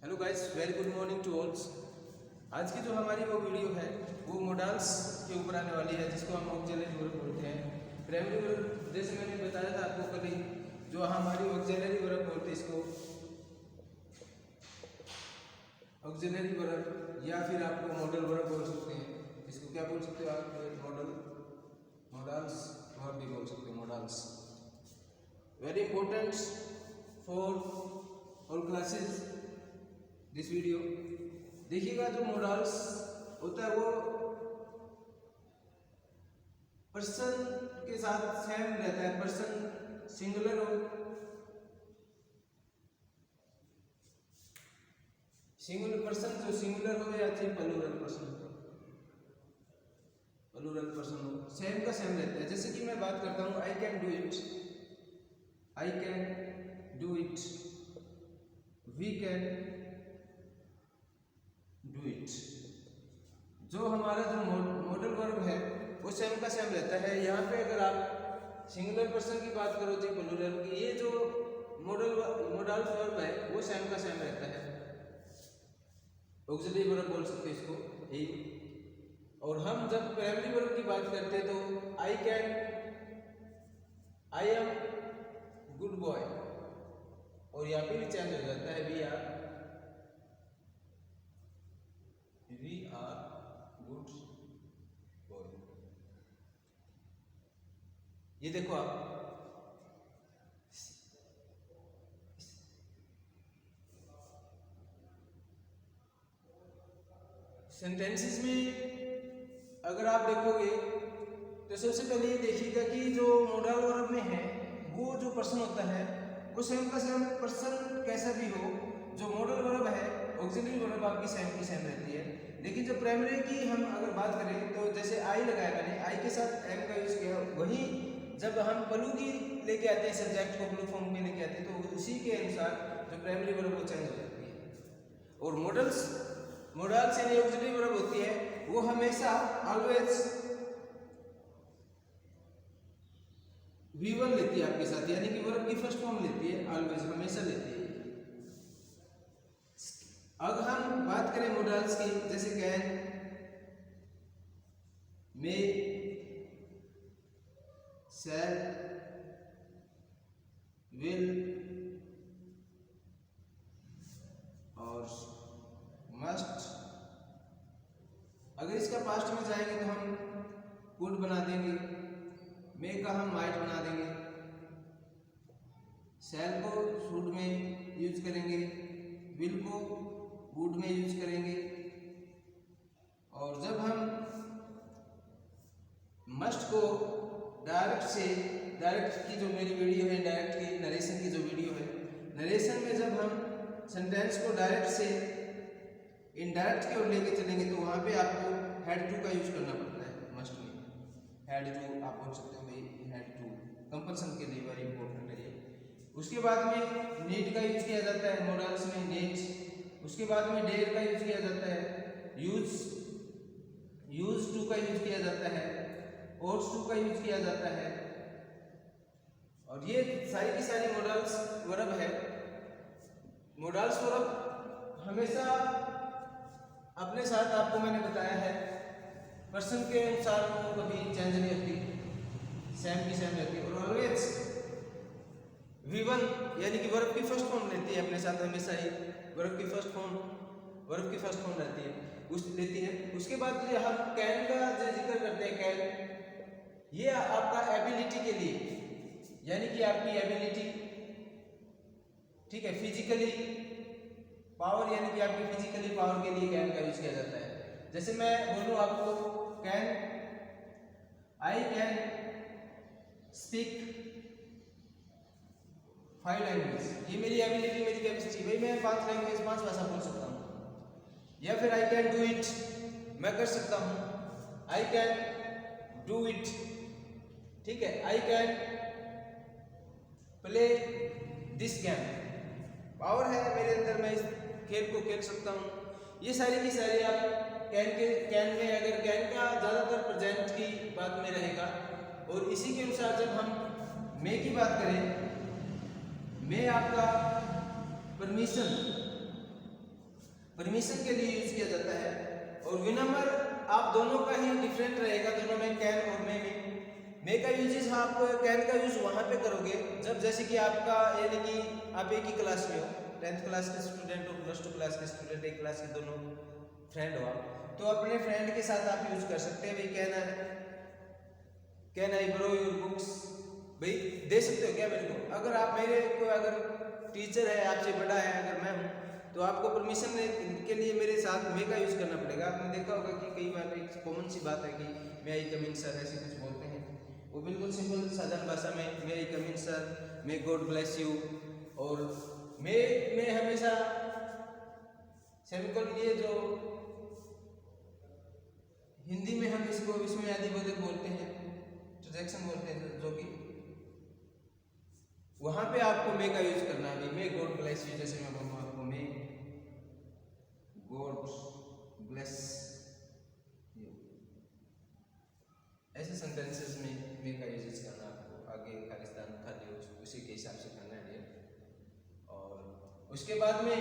Hello guys, very good morning to alls. आज की जो हमारी वो वीडियो है वो मॉडल्स के ऊपर आने वाली है, जिसको हम ऑक्सिलरी वर्ब बोलते हैं। प्राइमरी वर्ब जैसे मैंने बताया था आपको कल ही, जो हमारी ऑक्सिलरी वर्ब बोलते हैं इसको ऑक्सिलरी वर्ब, या फिर आपको मॉडल वर्ब बोल सकते हैं। इसको क्या बोल सकते हो आप? मॉडल्स वर्ब भी बोल सकते हैं। Models very important for all classes this video. देखिएगा, जो मॉडल्स होता है वो पर्सन के साथ सेम रहता है। पर्सन सिंगुलर हो, सिंगुलर पर्सन जो सिंगुलर हो या फिर प्लूरल पर्सन हो, सेम का सेम रहता है। जैसे कि मैं बात करता हूँ, I can do it, we can do it. जो हमारा जो मॉडल वर्ब है वो सेम का सेम रहता है। यहाँ पे अगर आप सिंगुलर पर्सन की बात करो तो प्लूरल की, ये जो मॉडल वर्ब है वो सेम का सेम रहता है। ऑक्सिलरी वर्ब बोल सकते हैं इसको यही। और हम जब प्राइमरी वर्ब की बात करते हैं तो आई एम गुड बॉय, और यहाँ पे भी चेंज हो जाता है, वी आर गुड बॉय। ये देखो आप, सेंटेंसेस में अगर आप देखोगे तो सबसे पहले ये देखिएगा कि जो मॉडल वर्ब में है वो जो पर्सन होता है वो सेम का सेम पर्सन कैसा भी हो। जो मॉडल वर्ब है ऑक्सिलरी वर्ब आपकी सेम की सेम रहती है। लेकिन जो प्राइमरी की हम अगर बात करें तो जैसे आई लगाया मैंने, आई के साथ एम का यूज किया। वहीं जब हम प्लू की लेके आते हैं, सब्जेक्ट को प्लू फॉर्म में लेके आते हैं, तो उसी के अनुसार जो प्राइमरी वर्ब वो चेंज हो जाती है। और मॉडल्स यानी ऑक्सिलरी वर्ब होती है वो हमेशा ऑलवेज V1 लेती है आपके साथ, यानी कि वर्ब की फर्स्ट फॉर्म लेती है, ऑलवेज हमेशा लेती है। अब हम बात करें मॉडल्स की, जैसे कैन, मे, शैल, विल और मस्ट। अगर इसका पास्ट में जाएंगे तो हम कुड बना देंगे, मे का हम माइट बना देंगे, शैल को शुड में यूज करेंगे, विल को वुड में यूज करेंगे। और जब हम मस्ट को डायरेक्ट की जो मेरी वीडियो है, डायरेक्ट की नरेशन की जो वीडियो है, नरेशन में जब हम सेंटेंस को डायरेक्ट से इनडायरेक्ट की ओर लेके चलेंगे तो वहाँ पे आपको हैड टू का यूज करना पड़ता है। मस्ट में हैड टू आप बोल सकते हो भाई, हैड टू कंपल्सन के लिए वेरी इंपॉर्टेंट है ये। उसके बाद में नीड का यूज किया जाता है मॉडल्स में, नीड। उसके बाद में डेयर का यूज किया जाता है, यूज टू का यूज किया जाता है, ओट्स टू का यूज किया जाता है। और ये सारी की सारी मॉडल्स वर्ब है। मॉडल्स वर्ब हमेशा अपने साथ, आपको मैंने बताया है, पर्सन के अनुसार वो कभी चेंज नहीं होती, सेम की सेम रहती है। और ऑलवेज V1 यानी कि वर्ब की फर्स्ट फॉर्म लेती है अपने साथ हमेशा ही। वर्ब की फर्स्ट फॉर्म रहती है उसके बाद जो हम कैन का जो जिक्र करते हैं, कैन ये आपका एबिलिटी के लिए, यानी कि आपकी एबिलिटी, ठीक है, फिजिकली पावर, यानी कि आपकी फिजिकली पावर के लिए कैन का यूज किया जाता है। जैसे मैं बोलूँ आपको, आई कैन स्पीक 5 लैंग्वेज, ये मेरी एबिलिटी, मेरी कैपेसिटी, भाई मैं 5 लैंग्वेज, 5 भाषा बोल सकता हूँ। या फिर आई कैन डू इट, मैं कर सकता हूँ, आई कैन डू इट, ठीक है। I can play this game, power है मेरे अंदर, मैं इस खेल को खेल सकता हूँ। ये सारी की सारी आप कैन में, अगर कैन का ज़्यादातर प्रेजेंट की बात में रहेगा। और इसी के अनुसार जब हम मे की बात करें, मे आपका परमिशन, परमिशन के लिए यूज किया जाता है। और विनम्र आप दोनों का ही डिफरेंट रहेगा, दोनों में कैन और मे का यूजेस आप कैन का यूज वहाँ पे करोगे जब जैसे कि आपका यानी कि आप एक ही क्लास में हो, 10th क्लास के स्टूडेंट हो, +2 क्लास के स्टूडेंट, एक क्लास के दोनों फ्रेंड हो आप, तो अपने फ्रेंड के साथ आप यूज कर सकते हैं भाई can I bro your books, भाई दे सकते हो क्या मेरे को। अगर आप मेरे को अगर टीचर है आपसे बड़ा है अगर मैं हूँ तो आपको परमिशन के लिए मेरे साथ मे का यूज करना पड़ेगा। आपने देखा होगा कि कई बार एक कॉमन सी बात है कि मे आई कम इन सर ऐसे कुछ बोलते हैं, वो बिल्कुल सिंपल साधारण भाषा में may I come in sir, may God bless you. और मे में हमेशा सेमिकोलन, ये जो हिंदी में हम इसको विस्मयादिबोधक बोलते हैं, ट्रांजैक्शन बोलते हैं, जो कि वहां पे आपको मे का यूज करना है। मे गॉड ब्लेस यू, जैसे मैं बोलूँ आपको मे गॉड ब्लेस यू, ऐसे सेंटेंसेस में मे का यूज करना आपको। आगे खालिस्तान खाली हो उसी के हिसाब से करना है। और उसके बाद में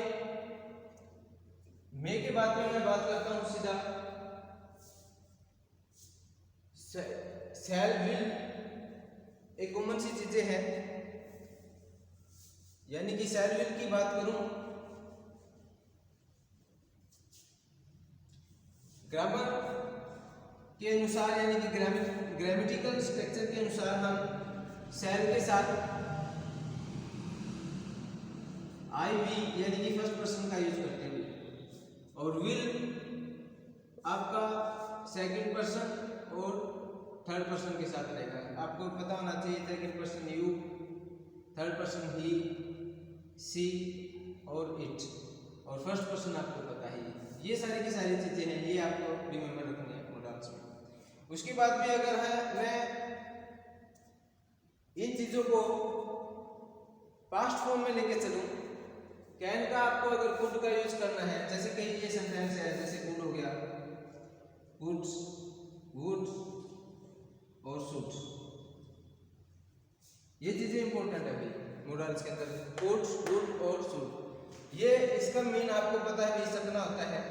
मे के बाद में मैं बात करता हूँ सीधा शैल विल, एक कॉमन सी चीजें हैं, यानी कि शैल विल की बात करूं ग्रामर के अनुसार यानी कि ग्रामेटिकल स्ट्रक्चर के अनुसार हम शैल के साथ आई वी यानी कि फर्स्ट पर्सन का यूज करते हैं। और विल आपका सेकंड पर्सन और थर्ड पर्सन के साथ रहेगा। आपको पता होना चाहिए second person you, third person he, she और इट, और फर्स्ट पर्सन आपको पता है। ये सारी की सारी चीजें हैं, ये आपको रिमेम्बर रखनी है मॉडल्स में। उसके बाद में अगर है मैं इन चीजों को पास्ट फॉर्म में लेके चलूं, कैन का आपको अगर कुड का यूज करना है, जैसे कई ये सेंटेंस है, जैसे कुड हो गया, कुड्स, वुड और शुड, ये चीजें इंपॉर्टेंट है भाई मॉडल्स के अंदर, कुड, वुड और शुड। ये इसका मीन आपको पता है भाई सकना होता है,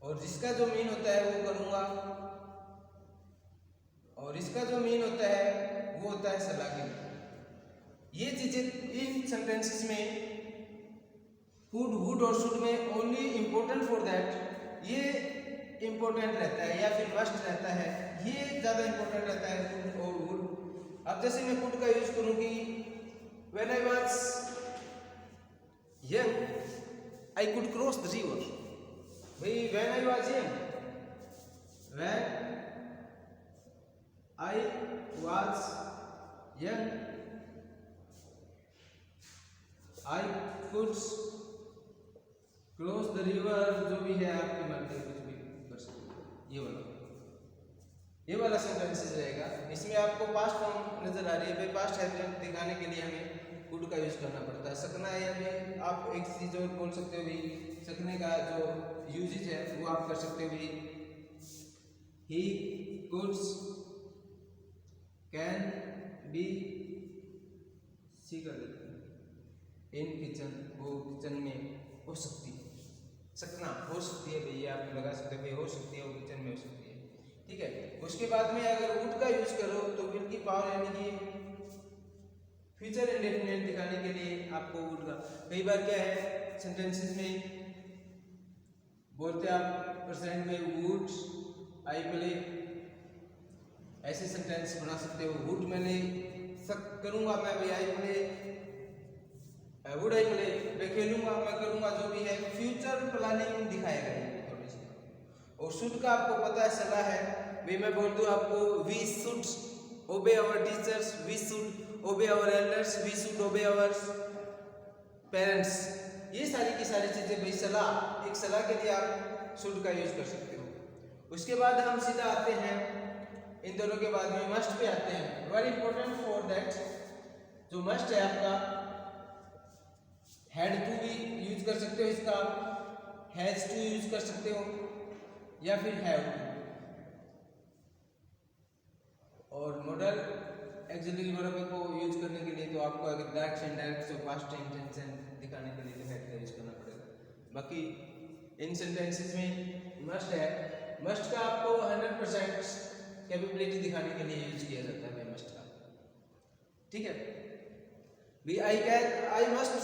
और जिसका जो मीन होता है वो करूंगा, और इसका जो मीन होता है वो होता है सलाह के। ये चीजें इन सेंटेंसेस में कुड, वुड और शुड में ओनली इंपॉर्टेंट फॉर दैट, ये इंपॉर्टेंट रहता है या फिर मस्ट रहता है, ये ज्यादा इंपॉर्टेंट रहता है कुड और वुड। अब जैसे मैं कुड का यूज करूंगी, when I was young I could cross the river, भाई when I was young, when I was young I could cross the river, जो भी है आपकी मर्जी, कुछ भी कर सकते हो। ये वाला सेंटेंसेस रहेगा। इसमें आपको पास्ट फॉर्म नजर आ रही है भाई, पास्ट है दिखाने के लिए हमें कुड का यूज करना पड़ता है। सकना है यानी आप एक चीज और बोल सकते हो भाई, सकने का जो यूजेज है वो आप कर सकते हो भाई, ही कुड्स कैन बी सी कर देते हैं, इन किचन, वो किचन में हो सकती है, सकना हो सकती है भैया, आप लगा सकते हो हो सकती है, वो किचन में हो सकती है, ठीक है। उसके बाद में अगर वुड का यूज करो तो विल की पावर यानी कि फ्यूचर इंडेफिनिट दिखाने के लिए आपको वुड का, कई बार क्या है सेंटेंसेस में बोलते आप प्रेजेंट में वुड आई प्ले, ऐसे सेंटेंस बना सकते हो। वुड मैंने करूंगा मैं भाई, I play, would I play, मैं खेलूंगा, मैं करूंगा, जो भी है फ्यूचर प्लानिंग दिखाएगा ये थोड़ी सी। और शुड का आपको पता है सलाह है भाई, मैं बोल दूं आपको we should obey our teachers, we should obey our elders, we should obey our parents, ये सारी की सारी चीजें भाई सलाह, एक सलाह के लिए आप शुड का यूज कर सकते हो। उसके बाद हम सीधा आते हैं इन दोनों के बाद में मस्ट पे आते हैं। वेरी इंपॉर्टेंट फॉर दैट, जो मस्ट है आपका हैड टू भी यूज कर सकते हो, इसका हैज टू यूज कर सकते हो, या फिर हैव टू। और मॉडल एक्सिलरी वर्ब को यूज करने के लिए तो आपको अगर डायरेक्ट से इनडायरेक्ट से पास्ट इंटेंशन दिखाने के लिए तो हैड का यूज करना पड़ेगा। बाकी इन सेंटेंसेस में मस्ट है, मस्ट का आपको 100% कैपेबिलिटी दिखाने के लिए यूज किया जाता है मस्ट का, ठीक है। भी I must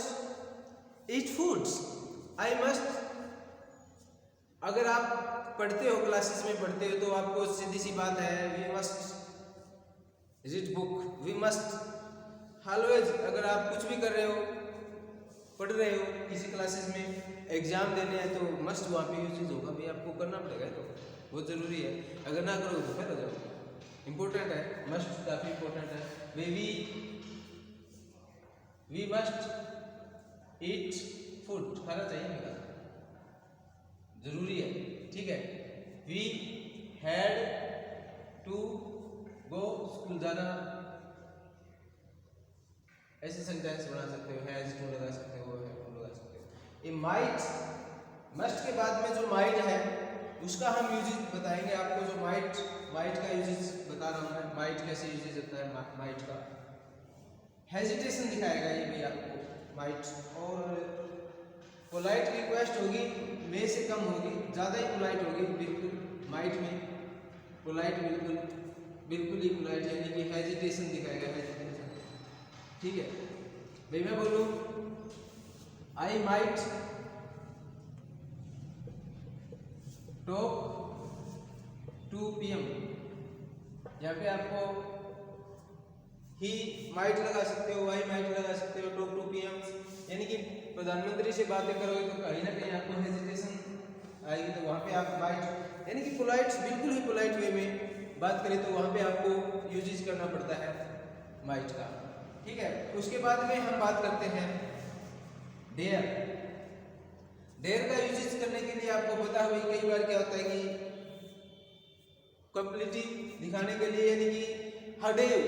eat foods, I must, अगर आप पढ़ते हो क्लासेस में पढ़ते हो तो आपको सीधी सी बात है, we must read book, we must always, अगर आप कुछ भी कर रहे हो, पढ़ रहे हो किसी क्लासेस में, एग्जाम देने हैं तो मस्ट वहाँ पे यूज होगा, भाई आपको करना पड़ेगा, तो बहुत ज़रूरी है, अगर ना करोगे तो फेल हो जाओगे, इम्पोर्टेंट है, मस्ट काफ़ी इम्पोर्टेंट है। वी मस्ट ईट फूड, खाना चाहिए हमें, जरूरी है, ठीक है। We had to go, school जाना, ऐसे सेंटेंस बना सकते हो, हैज टू लगा सकते हो, हैव टू लगा सकते हो। ये माइट, मस्ट के बाद में जो माइट है उसका हम यूजेज बताएंगे आपको, जो माइट का यूजेज बता रहा हूँ मैं, माइट कैसे यूजेज होता है माइट का। हेजिटेशन दिखाएगा ये भी आपको माइट, और पोलाइट रिक्वेस्ट होगी, में से कम होगी, ज़्यादा ही पोलाइट होगी, बिल्कुल माइट में पोलाइट बिल्कुल ही पोलाइट, यानी कि हेजिटेशन दिखाएगा, हेजिटेशन, ठीक है। भाई मैं बोलूँ आई माइट टॉक 2 PM, यहाँ पे आपको ही माइट लगा सकते हो, आई माइट लगा सकते हो, टॉक 2 PM, यानी कि प्रधानमंत्री से बातें करोगे तो कहीं ना कहीं आपको हेजिटेशन आएगी, तो वहाँ पे आप माइट, यानी कि पोलाइट, बिल्कुल ही पोलाइट वे में बात करें तो वहाँ पे आपको यूजेज करना पड़ता है माइट का, ठीक है। उसके बाद में हम बात करते हैं डेयर। डेयर का यूजेज करने के लिए आपको पता है, कई बार क्या होता है कि कंप्लीटली दिखाने के लिए, यानी कि हाउ डे यू,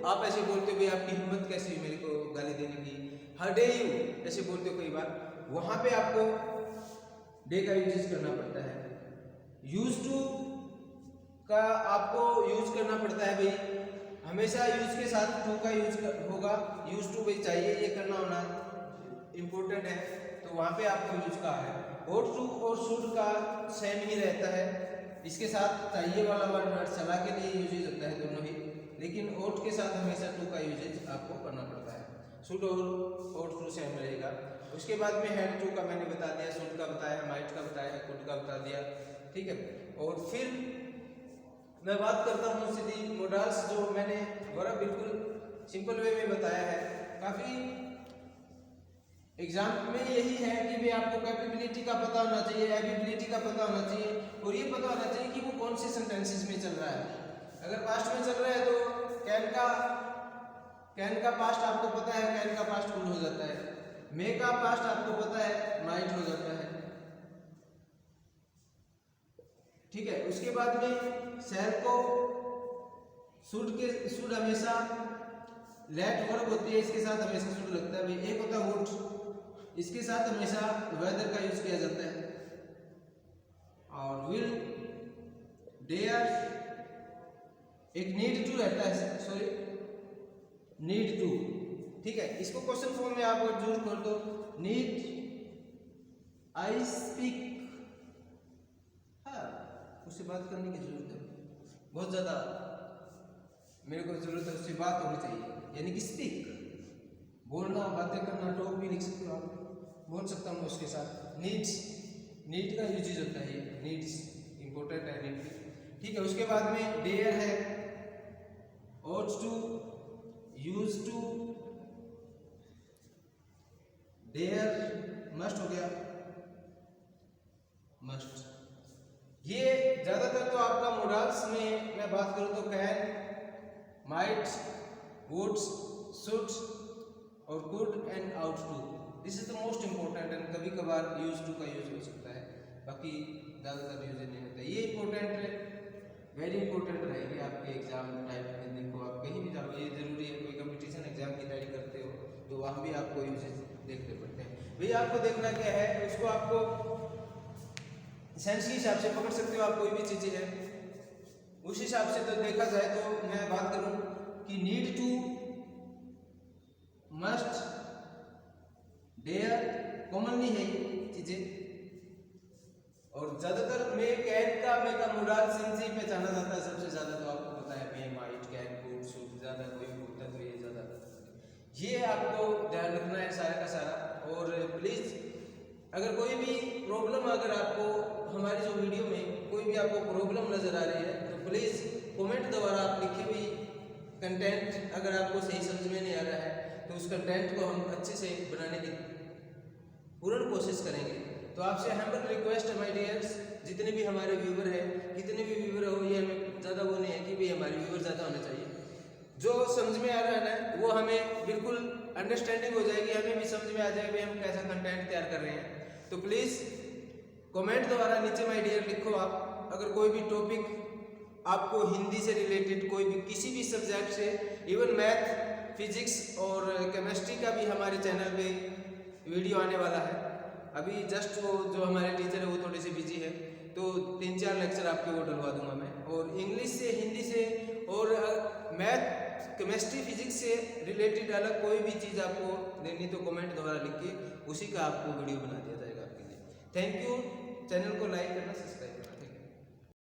आप ऐसे बोलते हो भाई आपकी हिम्मत कैसी हुई मेरे को गाली देने की, हाउ डे यू ऐसे बोलते हो कई बार, वहां पे आपको डे का यूज करना पड़ता है। यूज टू का आपको यूज करना पड़ता है भाई, हमेशा यूज के साथ टू का यूज होगा, यूज टू भाई चाहिए, ये करना होना इम्पोर्टेंट है, तो वहां पे आपको यूज का है। ought टू और should का सेम ही रहता है, इसके साथ चाहिए वाला वर्ड चला के लिए यूजेज होता है दोनों ही, लेकिन ought के साथ हमेशा टू का यूजेज आपको करना पड़ता है। should और ought टू सेम रहेगा। उसके बाद में had टू का मैंने बता दिया, should का बताया, might का बताया, could का बता दिया, ठीक है। और फिर मैं बात करता हूँ सीधी मोडाल्स, जो मैंने बड़ा बिल्कुल सिंपल वे में बताया है, काफ़ी एग्जाम में यही है कि भाई आपको कैपेबिलिटी का पता होना चाहिए, एबिलिटी का पता होना चाहिए, और ये पता होना चाहिए कि वो कौन से सेंटेंसेस में चल रहा है। अगर पास्ट में चल रहा है तो कैन का पास्ट आपको पता है, कैन का पास्ट कुड हो जाता है, मे का पास्ट आपको पता है, माइट हो जाता है, ठीक है। उसके बाद में शैल को शुड हमेशा लेट वर्ब होती है, इसके साथ हमेशा शुड लगता है भाई। एक होता है वुड, इसके साथ हमेशा वेदर का यूज किया जाता है, और विल, डेयर, एक नीड टू रहता है, सॉरी नीड टू, ठीक है। इसको क्वेश्चन फॉर्म में आप जरूर कर दो, नीड आई स्पीक, हाँ उससे बात करने की जरूरत है, बहुत ज्यादा मेरे को जरूरत है, उससे बात होनी चाहिए, यानी कि स्पीक, बोलना, बातें करना, टॉक भी लिख सकते हो आप, बोल सकता हूँ उसके साथ। नीड्स, नीड का यूज होता है, ये नीड्स इंपॉर्टेंट है, नीड, ठीक है। उसके बाद में डेयर है, ought to, use to, dare, must हो गया, मस्ट। ये ज्यादातर तो आपका मोडाल्स में मैं बात करूँ तो कैन, माइट, वुड्स, शुड और could and ought to, this is the most important, and कभी कभार यूज टू का यूज हो सकता है, बाकी ज़्यादातर यूज नहीं होता। ये इंपॉर्टेंट है, वेरी इंपॉर्टेंट रहेगी आपके एग्जाम टाइप में। देखो आप कहीं भी जाओ, ये जरूरी है, कोई कंपटीशन एग्जाम की तैयारी करते हो तो वहाँ भी आपको यूजेस देखने पड़ते हैं। भैया आपको देखना क्या है, उसको आपको सेंस के हिसाब से पकड़ सकते हो आप, कोई भी चीज़ें हैं उस हिसाब से। तो देखा जाए तो मैं बात करूँ कि need to, must, dare, common नहीं है ये चीजें, कैन का मेगा मोडाल सिन से पहचाना जाता है सबसे ज्यादा, तो आपको पता है may might can could should, ज्यादा कोई बोलता है तो ये ज्यादा, ये आपको ध्यान रखना है सारा का सारा। और प्लीज अगर कोई भी प्रॉब्लम, अगर आपको हमारी जो वीडियो में कोई भी आपको प्रॉब्लम नजर आ रही है तो प्लीज कमेंट द्वारा आप लिखी हुई कंटेंट अगर आपको सही समझ में नहीं आ रहा है तो उस कंटेंट को हम अच्छे से बनाने की पूर्ण कोशिश करेंगे। तो आपसे हम्बल रिक्वेस्ट है माय डियर्स, जितने भी हमारे व्यूवर हैं, कितने भी व्यूवर हो, ये हमें ज़्यादा वो नहीं है कि भाई हमारे व्यूवर ज़्यादा होने चाहिए, जो समझ में आ रहा है ना वो हमें बिल्कुल अंडरस्टैंडिंग हो जाएगी, हमें भी समझ में आ जाएगा भाई हम कैसा कंटेंट तैयार कर रहे हैं। तो प्लीज़ कमेंट द्वारा नीचे माय डियर लिखो आप, अगर कोई भी टॉपिक आपको हिंदी से रिलेटेड, कोई भी किसी भी सब्जेक्ट से, इवन मैथ, फिजिक्स और केमिस्ट्री का भी हमारे चैनल पे वीडियो आने वाला है। अभी जस्ट वो जो हमारे टीचर है वो थोड़े से बिजी है, तो 3-4 लेक्चर आपके वो डलवा दूंगा मैं। और इंग्लिश से, हिंदी से और मैथ, केमिस्ट्री, फिजिक्स से रिलेटेड अलग कोई भी चीज़ आपको देनी तो कमेंट द्वारा लिख के उसी का आपको वीडियो बना दिया जाएगा आपके लिए। Thank you. चैनल को लाइक करना, सब्सक्राइब